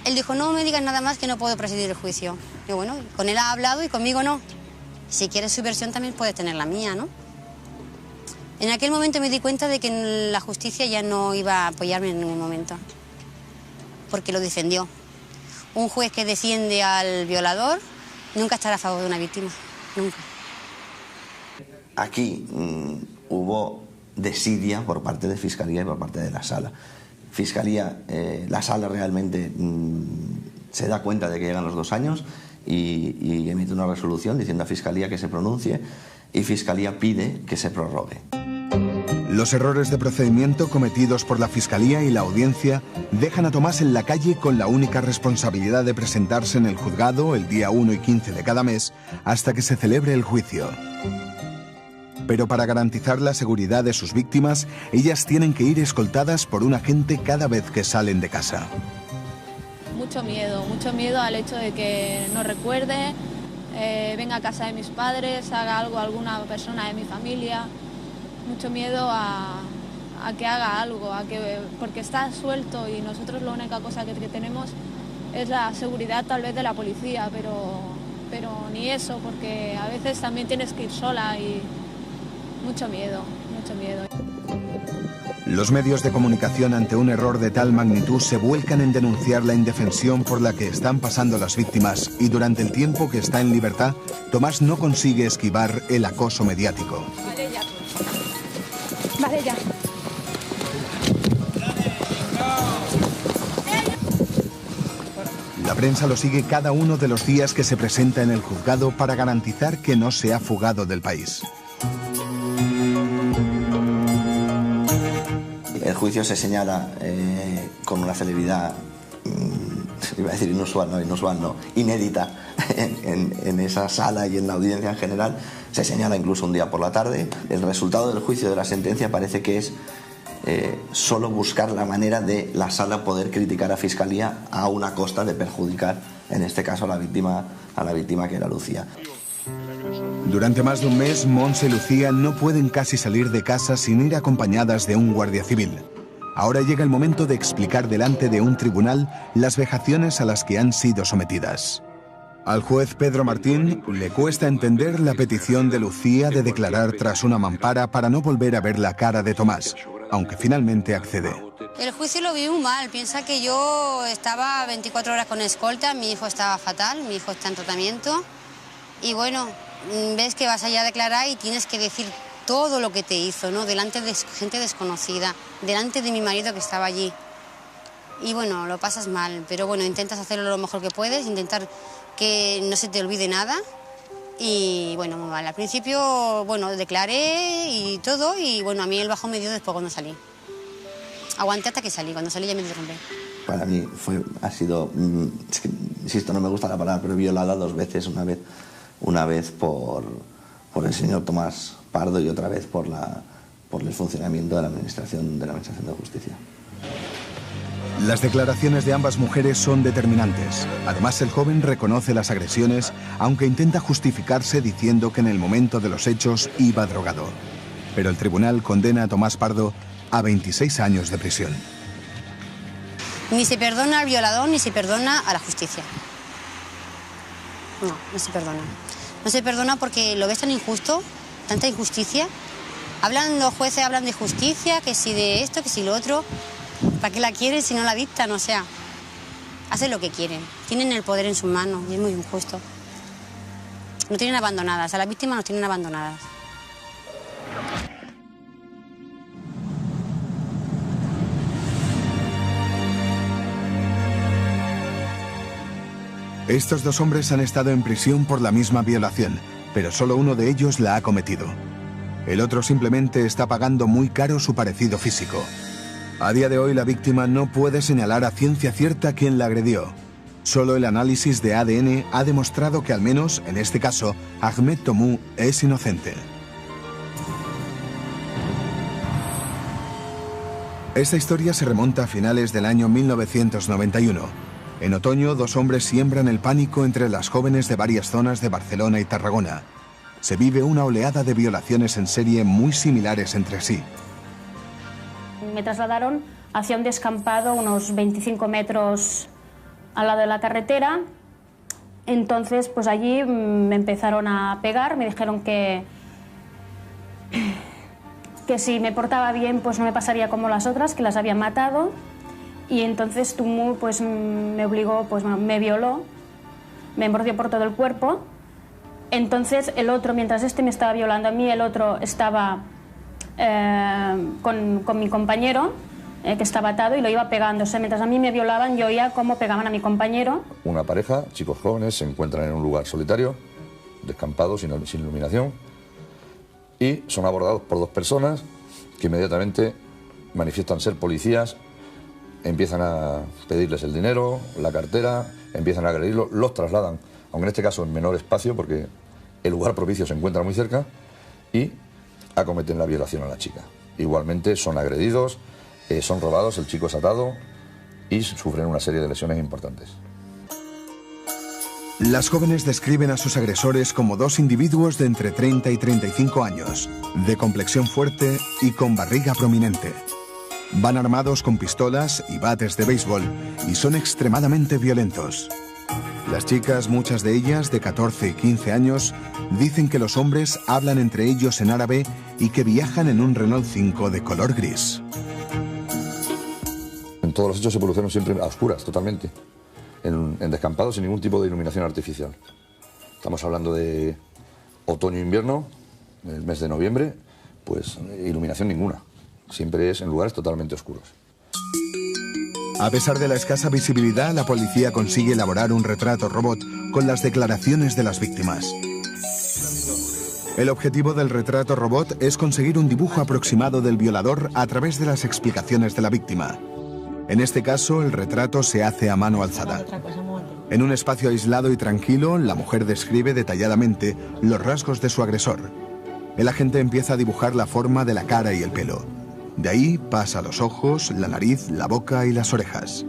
Él dijo, no me digas nada más que no puedo presidir el juicio. Y bueno, con él ha hablado y conmigo no. Si quieres su versión también puedes tener la mía, ¿no? En aquel momento me di cuenta de que la justicia ya no iba a apoyarme en ningún momento. Porque lo defendió. Un juez que defiende al violador nunca estará a favor de una víctima. Nunca. Aquí hubo desidia por parte de Fiscalía y por parte de la Sala. Fiscalía, la Sala realmente se da cuenta de que llegan los 2 años y emite una resolución diciendo a Fiscalía que se pronuncie y Fiscalía pide que se prorrogue. Los errores de procedimiento cometidos por la Fiscalía y la Audiencia dejan a Tomás en la calle con la única responsabilidad de presentarse en el juzgado el día 1 y 15 de cada mes hasta que se celebre el juicio. Pero para garantizar la seguridad de sus víctimas, ellas tienen que ir escoltadas por un agente cada vez que salen de casa. Mucho miedo al hecho de que no recuerde, venga a casa de mis padres, haga algo a alguna persona de mi familia. Mucho miedo a que haga algo, porque está suelto y nosotros la única cosa que tenemos es la seguridad tal vez de la policía, pero ni eso, porque a veces también tienes que ir sola y mucho miedo, mucho miedo. Los medios de comunicación ante un error de tal magnitud se vuelcan en denunciar la indefensión por la que están pasando las víctimas y durante el tiempo que está en libertad, Tomás no consigue esquivar el acoso mediático. Vale, ya. La prensa lo sigue cada uno de los días que se presenta en el juzgado para garantizar que no se ha fugado del país. El juicio se señala con una celeridad, iba a decir inusual no, inédita en esa sala y en la audiencia en general. Se señala incluso un día por la tarde. El resultado del juicio de la sentencia parece que es solo buscar la manera de la sala poder criticar a Fiscalía a una costa de perjudicar, en este caso, a la víctima que era Lucía. Durante más de un mes, Montse y Lucía no pueden casi salir de casa sin ir acompañadas de un guardia civil. Ahora llega el momento de explicar delante de un tribunal las vejaciones a las que han sido sometidas. Al juez Pedro Martín le cuesta entender la petición de Lucía de declarar tras una mampara para no volver a ver la cara de Tomás, aunque finalmente accede. El juicio lo vi muy mal. Piensa que yo estaba 24 horas con escolta, mi hijo estaba fatal, mi hijo está en tratamiento. Y bueno, ves que vas allá a declarar y tienes que decir todo lo que te hizo, ¿no? Delante de gente desconocida, delante de mi marido que estaba allí. Y bueno, lo pasas mal, pero bueno, intentas hacerlo lo mejor que puedes, intentar que no se te olvide nada. Y bueno, muy mal. Al principio, bueno, declaré y todo, y bueno, a mí el bajón me dio después cuando salí. Aguanté hasta que salí, cuando salí ya me derrumbé. Para mí ha sido, es que, insisto, no me gusta la palabra, pero violada 2 veces, una vez por el señor Tomás Pardo y otra vez por el funcionamiento de la Administración de Justicia. Las declaraciones de ambas mujeres son determinantes. Además, el joven reconoce las agresiones, aunque intenta justificarse diciendo que en el momento de los hechos iba drogado. Pero el tribunal condena a Tomás Pardo a 26 años de prisión. Ni se perdona al violador, ni se perdona a la justicia. No se perdona. No se perdona porque lo ves tan injusto, tanta injusticia. Los jueces hablan de justicia, que si de esto, que si lo otro. ¿Para qué la quieren si no la dictan? O sea, hacen lo que quieren. Tienen el poder en sus manos y es muy injusto. No tienen abandonadas, a las víctimas nos tienen abandonadas. Estos dos hombres han estado en prisión por la misma violación, pero solo uno de ellos la ha cometido. El otro simplemente está pagando muy caro su parecido físico. A día de hoy la víctima no puede señalar a ciencia cierta quién la agredió. Solo el análisis de ADN ha demostrado que al menos, en este caso, Ahmed Tomou es inocente. Esta historia se remonta a finales del año 1991. En otoño, dos hombres siembran el pánico entre las jóvenes de varias zonas de Barcelona y Tarragona. Se vive una oleada de violaciones en serie muy similares entre sí. Me trasladaron hacia un descampado unos 25 metros al lado de la carretera. Entonces, pues allí me empezaron a pegar, me dijeron que si me portaba bien, pues no me pasaría como las otras, que las habían matado. Y entonces Tomou pues me obligó, pues me violó, me mordió por todo el cuerpo. Entonces el otro, mientras este me estaba violando a mí, el otro estaba con mi compañero, que estaba atado, y lo iba pegando. O sea, mientras a mí me violaban, yo oía cómo pegaban a mi compañero. Una pareja, chicos jóvenes, se encuentran en un lugar solitario, descampado, sin iluminación, y son abordados por dos personas que inmediatamente manifiestan ser policías. Empiezan a pedirles el dinero, la cartera, empiezan a agredirlos, los trasladan, aunque en este caso en menor espacio porque el lugar propicio se encuentra muy cerca, y acometen la violación a la chica. Igualmente son agredidos, son robados, el chico es atado y sufren una serie de lesiones importantes. Las jóvenes describen a sus agresores como dos individuos de entre 30 y 35 años, de complexión fuerte y con barriga prominente. Van armados con pistolas y bates de béisbol y son extremadamente violentos. Las chicas, muchas de ellas de 14 y 15 años, dicen que los hombres hablan entre ellos en árabe y que viajan en un Renault 5 de color gris. En todos los hechos se produjeron siempre a oscuras, totalmente, en descampados sin ningún tipo de iluminación artificial. Estamos hablando de otoño-invierno, el mes de noviembre, pues iluminación ninguna. Siempre es en lugares totalmente oscuros. A pesar de la escasa visibilidad, la policía consigue elaborar un retrato robot con las declaraciones de las víctimas. El objetivo del retrato robot es conseguir un dibujo aproximado del violador a través de las explicaciones de la víctima. En este caso, el retrato se hace a mano alzada. En un espacio aislado y tranquilo, la mujer describe detalladamente los rasgos de su agresor. El agente empieza a dibujar la forma de la cara y el pelo. De ahí pasa a los ojos, la nariz, la boca y las orejas.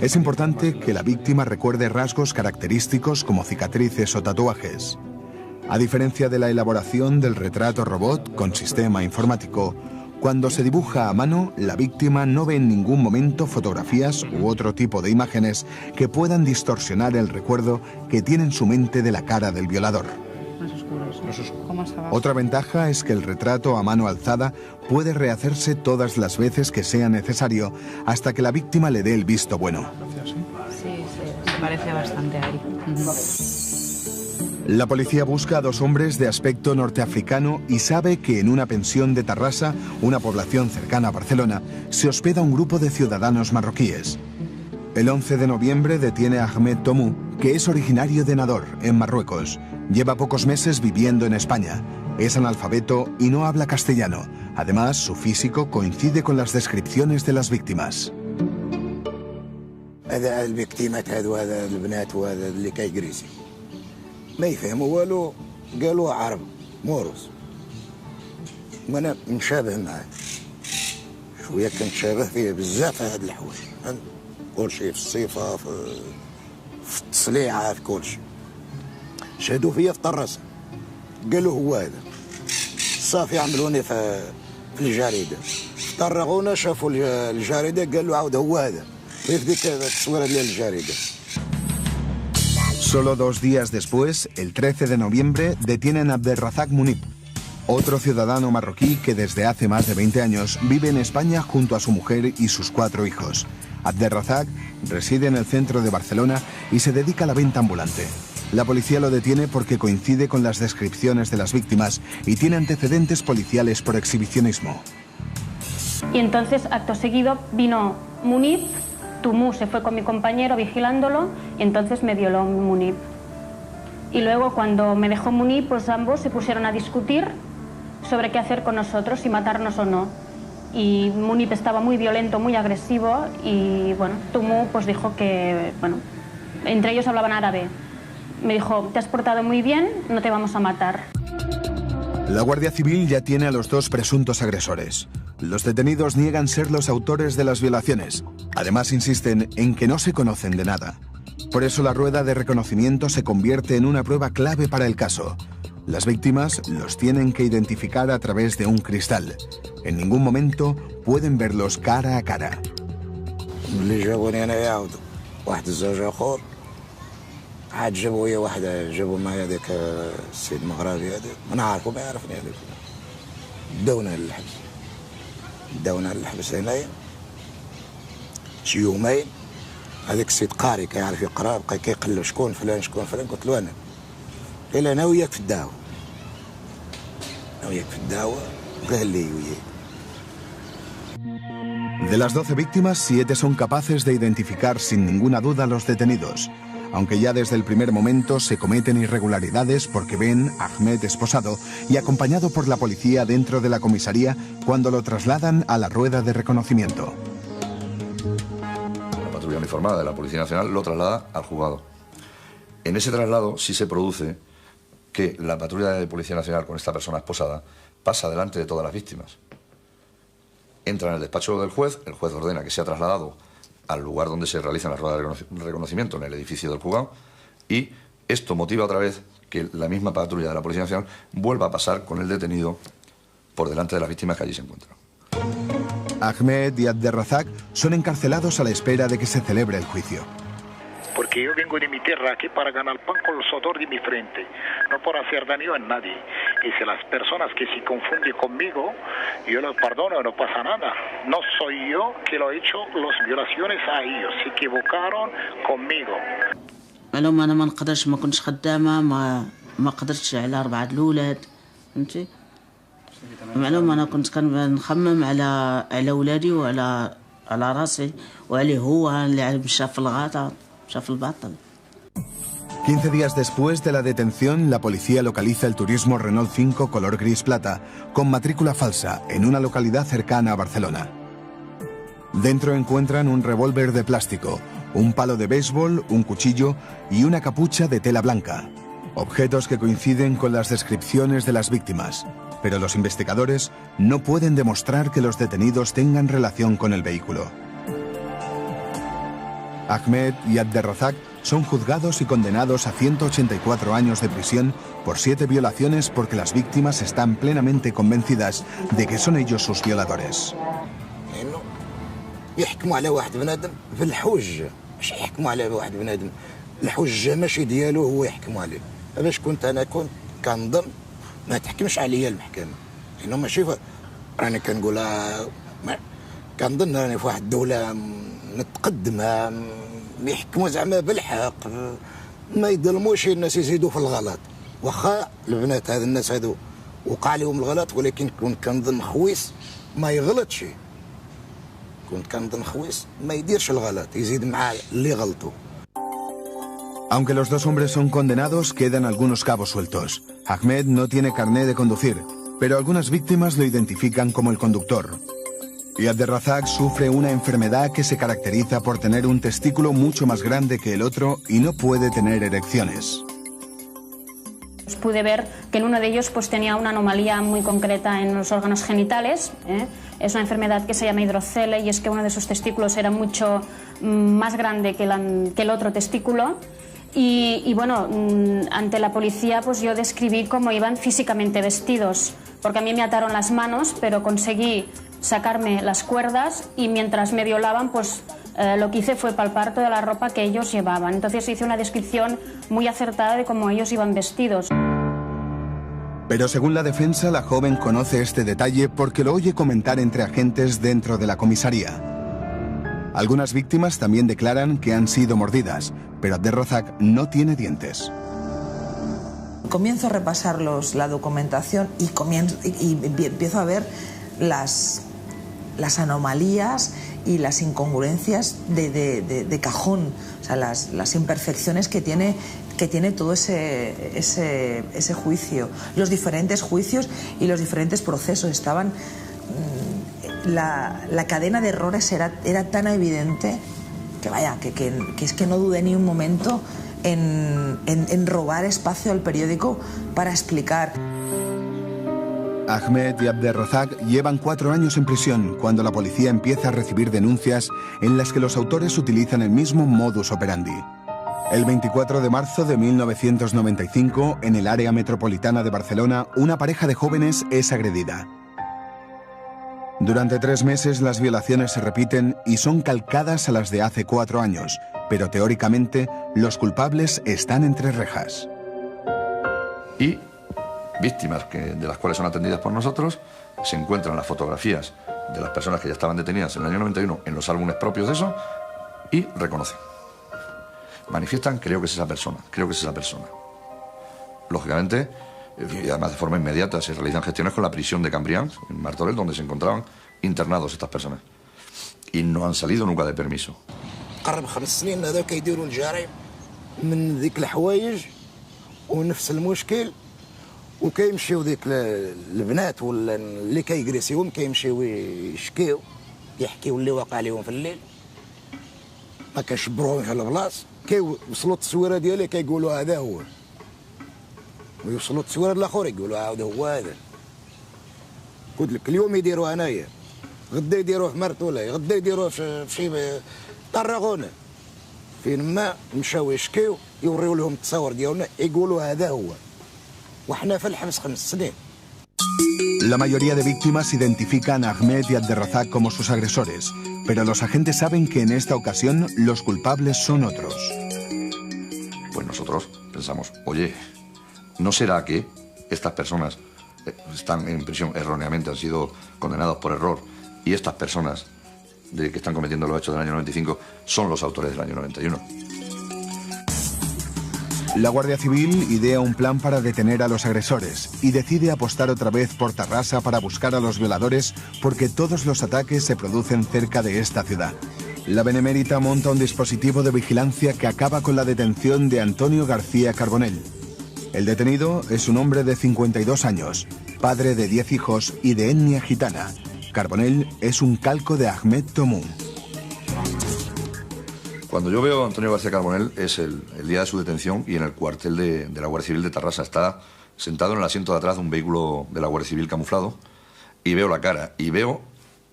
Es importante que la víctima recuerde rasgos característicos como cicatrices o tatuajes. A diferencia de la elaboración del retrato robot con sistema informático, cuando se dibuja a mano, la víctima no ve en ningún momento fotografías u otro tipo de imágenes que puedan distorsionar el recuerdo que tiene en su mente de la cara del violador. Otra ventaja es que el retrato a mano alzada puede rehacerse todas las veces que sea necesario hasta que la víctima le dé el visto bueno. Sí, se parece bastante a Ari. La policía busca a dos hombres de aspecto norteafricano y sabe que en una pensión de Tarrasa, una población cercana a Barcelona, se hospeda un grupo de ciudadanos marroquíes. El 11 de noviembre detiene a Ahmed Tomou, que es originario de Nador, en Marruecos. Lleva pocos meses viviendo en España. Es analfabeto y no habla castellano. Además, su físico coincide con las descripciones de las víctimas. هذا الفيكتيمات هذا البنات وهذا اللي كيجريسي ما يفهموا والو قالوا عرب موروس وانا مشابه معاه شويه كنتشابه فيه بزاف في هاد الحوايج كل شيء في الصفه في التصليعه في كل شيء شهدوا فيا في طراسه قالوا هو هذا صافي عملوني في الجريده في طرغونه شافوا الجريده قالوا عاود هو هذا Solo 2 días después, el 13 de noviembre, detienen a Abdelrazak Munib, otro ciudadano marroquí que desde hace más de 20 años vive en España junto a su mujer y sus 4 hijos. Abdelrazak reside en el centro de Barcelona y se dedica a la venta ambulante. La policía lo detiene porque coincide con las descripciones de las víctimas y tiene antecedentes policiales por exhibicionismo. Y entonces, acto seguido, vino Munib, Tumú se fue con mi compañero vigilándolo y entonces me violó Munib. Y luego cuando me dejó Munib, pues ambos se pusieron a discutir sobre qué hacer con nosotros, si matarnos o no. Y Munib estaba muy violento, muy agresivo y bueno, Tumú pues dijo que, bueno, entre ellos hablaban árabe. Me dijo, te has portado muy bien, no te vamos a matar. La Guardia Civil ya tiene a los 2 presuntos agresores. Los detenidos niegan ser los autores de las violaciones. Además insisten en que no se conocen de nada. Por eso la rueda de reconocimiento se convierte en una prueba clave para el caso. Las víctimas los tienen que identificar a través de un cristal. En ningún momento pueden verlos cara a cara. عاد جابوا ويا واحد جابوا معايا هذاك السيد المغربي هذا ما نعرفو ما يعرفني هذاك داونا للحبس هنايا شي يومين هذاك السيد قاري كيعرف يقرا بقى كيقلب شكون فلان قلت له انا قال انا وياك في الدعوه قال لي وياك. De las 12 víctimas, 7 son capaces de identificar sin ninguna duda a los detenidos. Aunque ya desde el primer momento se cometen irregularidades porque ven a Ahmed esposado y acompañado por la policía dentro de la comisaría cuando lo trasladan a la rueda de reconocimiento. La patrulla uniformada de la Policía Nacional lo traslada al juzgado. En ese traslado sí se produce que la patrulla de Policía Nacional con esta persona esposada pasa delante de todas las víctimas. Entra en el despacho del juez, el juez ordena que sea trasladado al lugar donde se realizan las ruedas de reconocimiento en el edificio del juzgado, y esto motiva otra vez que la misma patrulla de la Policía Nacional vuelva a pasar con el detenido por delante de las víctimas que allí se encuentran. Ahmed y Abdelrazak son encarcelados a la espera de que se celebre el juicio. Porque yo vengo de mi tierra aquí para ganar pan con el sudor de mi frente, no por hacer daño a nadie. Y si las personas que se confunden conmigo, yo los perdono, no pasa nada. No soy yo que lo he hecho las violaciones a ellos, se equivocaron conmigo. معلوم انا ما نقدرش ما كنتش خدامه ما قدرتش على 4 الاولاد فهمتي معلوم انا كنت كنخمم على ولادي وعلى راسي وعليه هو اللي شاف الغلطه شاف الباطل. 15 días después de la detención, la policía localiza el Turismo Renault 5 color gris plata, con matrícula falsa, en una localidad cercana a Barcelona. Dentro encuentran un revólver de plástico, un palo de béisbol, un cuchillo y una capucha de tela blanca. Objetos que coinciden con las descripciones de las víctimas, pero los investigadores no pueden demostrar que los detenidos tengan relación con el vehículo. Ahmed y Abdelrazak son juzgados y condenados a 184 años de prisión por 7 violaciones porque las víctimas están plenamente convencidas de que son ellos sus violadores. يحكموا على واحد بنادم في الحجه مش يحكموا على واحد بنادم الحجه ماشي ديالو هو يحكموا عليه باش كنت كنظن ما تحكمش عليا المحكمه لانه ماشي راني كنقولها كنظن راني في واحد الدوله متقدمه يحكموا زعما بالحق ما يظلموش الناس يزيدوا في الغلط واخا البنات هذا الناس هذو وقع لهم الغلط ولكن كنت كنظن خويس ما يغلطش Aunque los 2 hombres son condenados, quedan algunos cabos sueltos. Ahmed no tiene carné de conducir, pero algunas víctimas lo identifican como el conductor. Y Abdelrazak sufre una enfermedad que se caracteriza por tener un testículo mucho más grande que el otro y no puede tener erecciones. Pude ver que en uno de ellos pues tenía una anomalía muy concreta en los órganos genitales. Es una enfermedad que se llama hidrocele y es que uno de sus testículos era mucho más grande que el otro testículo. Y bueno, ante la policía pues yo describí cómo iban físicamente vestidos, porque a mí me ataron las manos, pero conseguí sacarme las cuerdas y mientras me violaban pues lo que hice fue palpar toda la ropa que ellos llevaban. Entonces hice una descripción muy acertada de cómo ellos iban vestidos. Pero según la defensa, la joven conoce este detalle porque lo oye comentar entre agentes dentro de la comisaría. Algunas víctimas también declaran que han sido mordidas, pero Abderrazak no tiene dientes. Comienzo a repasar la documentación y empiezo a ver las anomalías y las incongruencias de cajón, o sea, las imperfecciones que tiene todo ese juicio, los diferentes juicios y los diferentes procesos. Estaban la cadena de errores era tan evidente que vaya, que es que no dudé ni un momento en robar espacio al periódico para explicar. Ahmed y Abderrazak llevan 4 años en prisión cuando la policía empieza a recibir denuncias en las que los autores utilizan el mismo modus operandi. El 24 de marzo de 1995, en el área metropolitana de Barcelona, una pareja de jóvenes es agredida. Durante 3 meses las violaciones se repiten y son calcadas a las de hace 4 años, pero teóricamente los culpables están entre rejas. Y víctimas de las cuales son atendidas por nosotros, se encuentran las fotografías de las personas que ya estaban detenidas en el año 91 en los álbumes propios de eso y reconocen. Manifiestan, creo que es esa persona. Lógicamente, y además de forma inmediata, se realizan gestiones con la prisión de Cambrians, en Martorell, donde se encontraban internados estas personas. Y no han salido nunca de permiso. قرب 5 سنين هذا كيديروا الجرائم من ذيك الحوايج ونفس المشكل وكيمشيو ذيك البنات ولا اللي كيجريسيوهم كيمشيو يشكيو يحكيو اللي واقع عليهم في الليل ما كيشبروهم في البلاص كيوصلوا التصويره ديالي كيقولوا هذا هو ويوصلوا التصويره الاخر يقولوا هذا هو هذا قلت لك اليوم يديروا هنايا غدا يديروه في مرتوله غدا يديروه في شي طرغونا فين ما مشاو يشكيو يوريو لهم التصاور ديالنا يقولوا هذا هو وحنا في الحبس 5 سنين. La mayoría de víctimas identifican a Ahmed y Abderrazak como sus agresores, pero los agentes saben que en esta ocasión los culpables son otros. Pues nosotros pensamos, oye, ¿no será que estas personas están en prisión erróneamente, han sido condenados por error, y estas personas que están cometiendo los hechos del año 95 son los autores del año 91? La Guardia Civil idea un plan para detener a los agresores y decide apostar otra vez por Tarrasa para buscar a los violadores porque todos los ataques se producen cerca de esta ciudad. La Benemérita monta un dispositivo de vigilancia que acaba con la detención de Antonio García Carbonell. El detenido es un hombre de 52 años, padre de 10 hijos y de etnia gitana. Carbonell es un calco de Ahmed Tomou. Cuando yo veo a Antonio García Carbonell es el día de su detención y en el cuartel de la Guardia Civil de Tarrasa. Está sentado en el asiento de atrás de un vehículo de la Guardia Civil camuflado y veo la cara y veo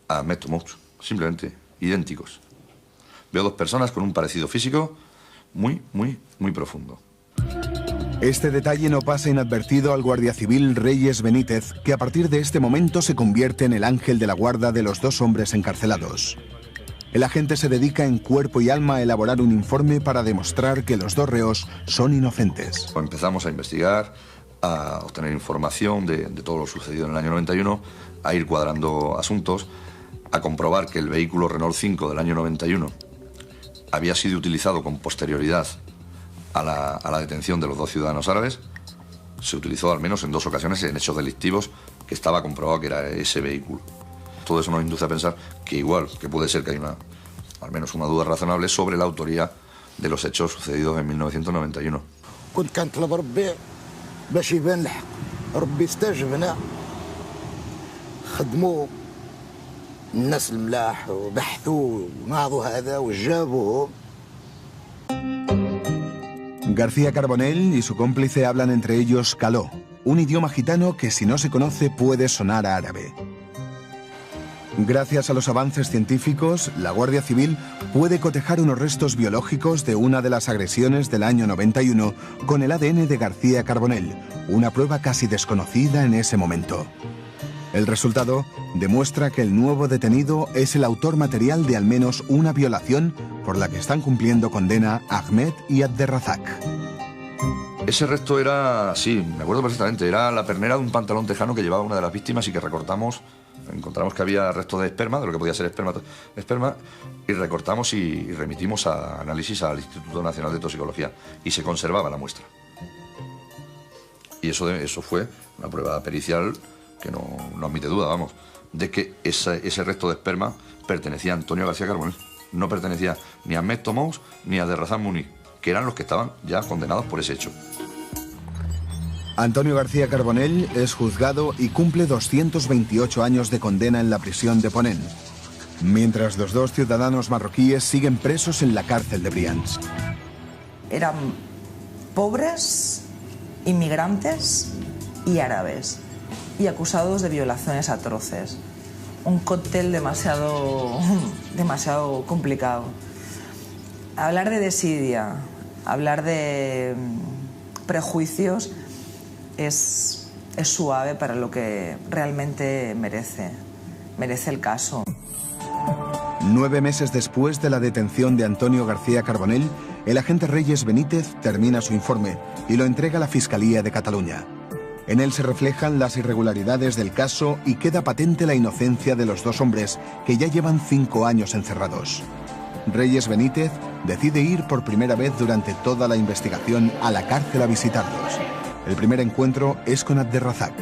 a Ahmed Tomou, simplemente idénticos. Veo 2 personas con un parecido físico muy profundo. Este detalle no pasa inadvertido al guardia civil Reyes Benítez, que a partir de este momento se convierte en el ángel de la guarda de los 2 hombres encarcelados. El agente se dedica en cuerpo y alma a elaborar un informe para demostrar que los 2 reos son inocentes. Empezamos a investigar, a obtener información de todo lo sucedido en el año 91, a ir cuadrando asuntos, a comprobar que el vehículo Renault 5 del año 91 había sido utilizado con posterioridad a la detención de los 2 ciudadanos árabes. Se utilizó al menos en 2 ocasiones en hechos delictivos que estaba comprobado que era ese vehículo. Todo eso nos induce a pensar que igual, que puede ser que hay al menos una duda razonable sobre la autoría de los hechos sucedidos en 1991. كنت كنطلب ربي باش يبان الحق ربي استجبنا خدموا الناس الملاح وبحثوا وناضوا هذا وجابوهم. García Carbonell y su cómplice hablan entre ellos caló, un idioma gitano que si no se conoce puede sonar a árabe. Gracias a los avances científicos, la Guardia Civil puede cotejar unos restos biológicos de una de las agresiones del año 91 con el ADN de García Carbonell, una prueba casi desconocida en ese momento. El resultado demuestra que el nuevo detenido es el autor material de al menos una violación por la que están cumpliendo condena Ahmed y Abderrazak. Ese resto era, sí, me acuerdo perfectamente, era la pernera de un pantalón tejano que llevaba una de las víctimas y que recortamos. Encontramos que había resto de esperma, de lo que podía ser esperma, y recortamos y remitimos a análisis al Instituto Nacional de Toxicología y se conservaba la muestra. Y eso fue una prueba pericial que no admite duda, vamos, de que ese resto de esperma pertenecía a Antonio García Carbonell. No pertenecía ni a Ahmed Tomous ni a Abderrazak Muniz, que eran los que estaban ya condenados por ese hecho. Antonio García Carbonell es juzgado y cumple 228 años de condena en la prisión de Ponent, mientras los dos ciudadanos marroquíes siguen presos en la cárcel de Brians. Eran pobres, inmigrantes y árabes, y acusados de violaciones atroces. Un cóctel demasiado complicado. Hablar de desidia, hablar de prejuicios es suave para lo que realmente merece el caso. 9 meses después de la detención de Antonio García Carbonell, el agente Reyes Benítez termina su informe y lo entrega a la Fiscalía de Cataluña. En él se reflejan las irregularidades del caso y queda patente la inocencia de los dos hombres que ya llevan 5 años encerrados. Reyes Benítez decide ir por primera vez durante toda la investigación a la cárcel a visitarlos. El primer encuentro es con Abderrazak.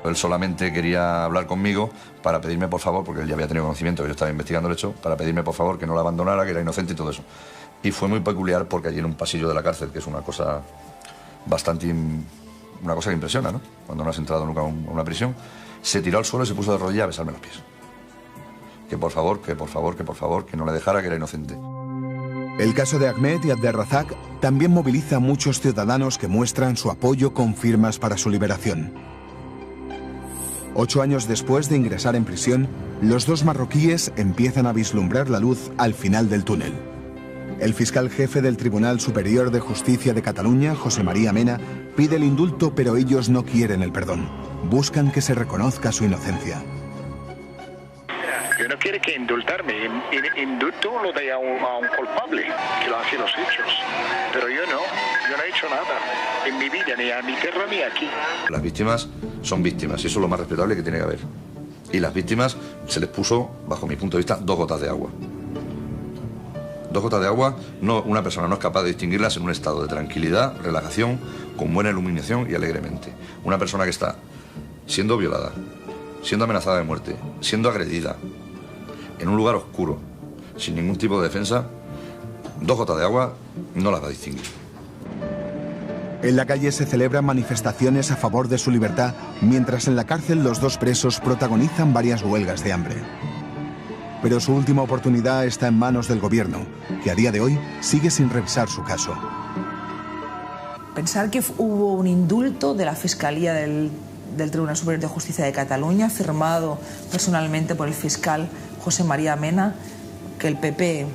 Él solamente quería hablar conmigo para pedirme por favor, porque él ya había tenido conocimiento que yo estaba investigando el hecho, para pedirme por favor que no la abandonara, que era inocente y todo eso. Y fue muy peculiar porque allí en un pasillo de la cárcel, que es una cosa una cosa que impresiona, ¿no? Cuando no has entrado nunca a una prisión, se tiró al suelo y se puso de rodillas a besarme los pies. Que por favor, que no le dejara, que era inocente. El caso de Ahmed y Abderrazak también moviliza a muchos ciudadanos que muestran su apoyo con firmas para su liberación. 8 años después de ingresar en prisión, los dos marroquíes empiezan a vislumbrar la luz al final del túnel. El fiscal jefe del Tribunal Superior de Justicia de Cataluña, José María Mena, pide el indulto, pero ellos no quieren el perdón. Buscan que se reconozca su inocencia. Yo no quiero que indultarme, indulto lo de a un culpable que lo hace los hechos, pero yo no he hecho nada en mi vida, ni a mi tierra ni aquí. Las víctimas son víctimas y eso es lo más respetable que tiene que haber. Y las víctimas se les puso, bajo mi punto de vista, 2 gotas de agua. 2 gotas de agua, una persona no es capaz de distinguirlas en un estado de tranquilidad, relajación, con buena iluminación y alegremente. Una persona que está siendo violada, siendo amenazada de muerte, siendo agredida, en un lugar oscuro, sin ningún tipo de defensa, 2 gotas de agua no las va a distinguir. En la calle se celebran manifestaciones a favor de su libertad, mientras en la cárcel los dos presos protagonizan varias huelgas de hambre. Pero su última oportunidad está en manos del gobierno, que a día de hoy sigue sin revisar su caso. Pensar que hubo un indulto de la Fiscalía del Tribunal Superior de Justicia de Cataluña, firmado personalmente por el fiscal José María Mena, que el PP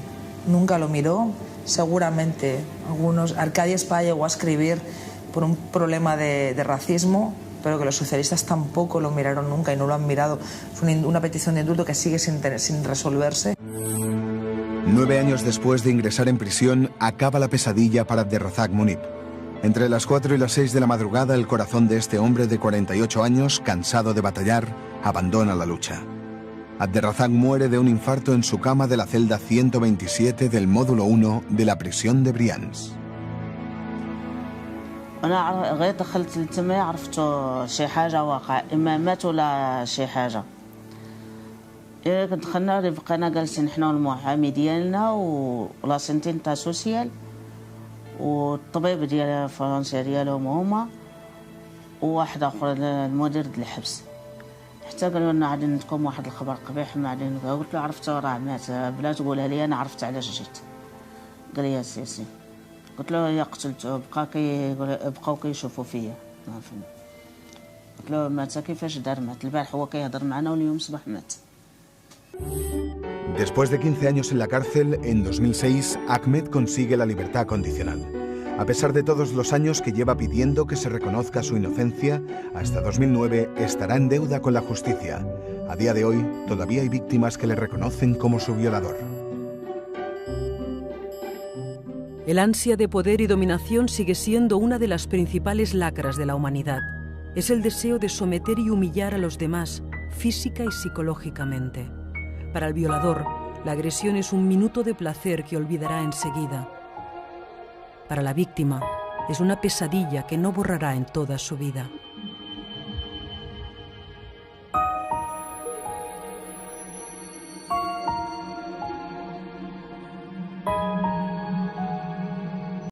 nunca lo miró, seguramente Arcadia Espada llegó a escribir por un problema de racismo, pero que los socialistas tampoco lo miraron nunca y no lo han mirado. Es una petición de indulto que sigue sin resolverse. 9 años después de ingresar en prisión, acaba la pesadilla para Abderrazak Muniz. Entre las 4 y las 6 de la madrugada, el corazón de este hombre de 48 años, cansado de batallar, abandona la lucha. Abderrazak muere de un infarto en su cama de la celda 127 del módulo 1 de la prisión de Brians. أنا غير دخلت لتما عرفت شي حاجة واقع إما مات ولا شي حاجة. دخلنا بقينا جالسين حنا والمحامي ديالنا ولاسنتين تاع سوسيال والطبيب ديال فرنسا ديالهم هما وواحد آخر المدير ديال الحبس. حتى قالوا لنا غادي عندكم واحد الخبر قبيح ما عندنا. قلت له عرفت راه مات بلا تقولها لي أنا عرفت علاش جيت. قال لي يا سيسي. قلت له يا قتلته بقاو كيشوفوا فيا. قلت له مات كيفاش دار مات البارح هو كيهضر معنا واليوم الصباح مات. Después de 15 años en la cárcel, en 2006, Ahmed consigue la libertad condicional. A pesar de todos los años que lleva pidiendo que se reconozca su inocencia, hasta 2009 estará en deuda con la justicia. A día de hoy, todavía hay víctimas que le reconocen como su violador. El ansia de poder y dominación sigue siendo una de las principales lacras de la humanidad. Es el deseo de someter y humillar a los demás, física y psicológicamente. Para el violador, la agresión es un minuto de placer que olvidará enseguida. Para la víctima, es una pesadilla que no borrará en toda su vida.